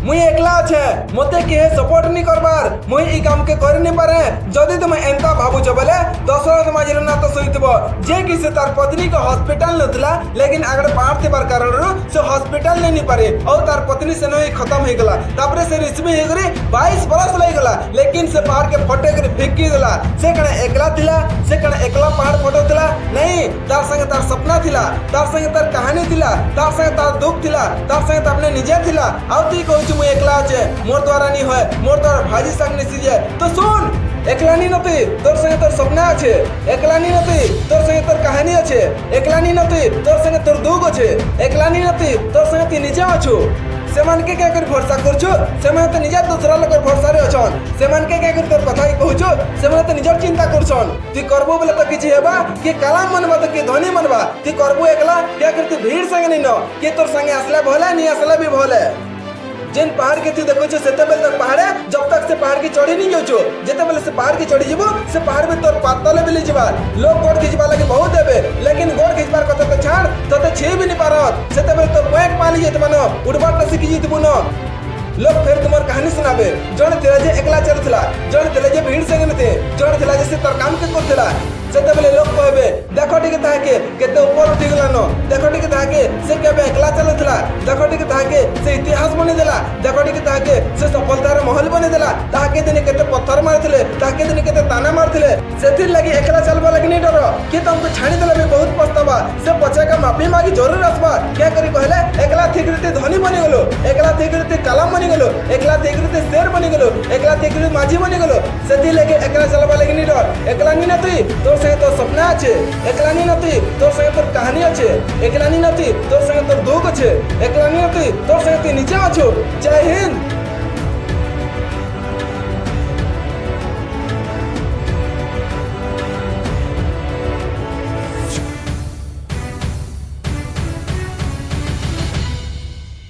मुई एकला छे मते के सपोर्ट नहीं करबार मुई ई काम के कर नहीं पारे। जदि तुम एंता भाबुछ बोले दशरथ माझीर ना तो सहितबो जे कि से तार पत्नी को हॉस्पिटल नथला लेकिन आगड़ पहाड़ थिबार कारण से हॉस्पिटल नहीं पारे और तार पत्नी से नहीं खत्म हो गला। तापरे से रिश्मी हो गरी 22 बरस लग गला लेकिन से पहाड़ के फटे कर फेंकी देला। से कने एकला थिला से कने एकला पहाड़ फटोतला नहीं तार संगे तार सपना थिला तार संगे तार कहानी थिला तार संगे तार दुख थिला तार संगे तार अपने निजे थिला। आउ तुई कहू मु एकला छे मोर द्वारा नहीं होय मोर द्वारा भाजी संग नहीं सीजे तो सुन एकला नहीं नती तोर संगे तोर सपना আছে एकला नहीं नती तोर संगे तोर कहानी আছে एकला नहीं नती तोर संगे तोर दुख আছে एकला नहीं नती तोर संगे ती निजे अछु। सेमान के क्या कर भरोसा करछु सेमान तो निजा दूसरा लोग भरोसा रे अछन सेमान के क्या कर तोर कथा कहछु सेमान तो निजर चिंता करछन। ती करबो बोले तो किछि हेबा कि काला मनबा तो कि धनी मनबा ती करबो एकला क्या कर तू भीड़ संगे नहीं न कि तोर संगे असला भले नहीं असला भी भले। जेन पहाड़ के तू देखो सेते बेल तक पहाड़ जब तक से पहाड़ की चढ़ी नहीं जाऊँ जेते बेले से पहाड़ की चढ़ी जीवो से पहाड़ में तोर पातले बेली जीवा लोग गोड़ खिंचवा लगे बहुत देबे लेकिन गोड़ खिंचबार कथा तो छाड़ तो छे भी नहीं पारत सेते बेले तो पैक पाली जेत मानो उड़बाट न सीखी जीतबु न लोग फिर तुम्हार कहानी सुनाबे जण थिला जे एकला चलथिला जण थिला जे भीड़ संगे नथे जण थिला जे से तर काम के करथिला सेते बेले लोग कहबे देखो टिके ताके केते ऊपर उठी गेला न देखो टिके ताके से केबे एकला चलथिला देखो टिके ताके से इतिहास बने देला देखो टिके ताके से सफलतार महल बने देला ताके दिने केते पत्थर मारथिले ताके दिने केते ताना मारथिले सेथिर लागि एकला चलबा लागि नहीं डर कि तुमको छाड़ी देला भी बहुत पछतावा से पछे का माफी मांगी जरूर आसबा क्या करी कहले एकला ठीक रीते धनी बनी गेलो एकला ठीक रीते काला बनी गेलो एकला ठीक रीते शेर बनी गेलो एकला ठीक रीते माझी बनी गेलो सेथि लागि एकला चलबा लागि नहीं डर एकला नहीं नती तोर संगे तोर सपना আছে एकला नहीं नती तोर संगे तोर कहानी আছে एकला नहीं नती तोर संगे तोर दुख আছে एकला नहीं नती तोर संगे तू निजे अछु। जय हिंद।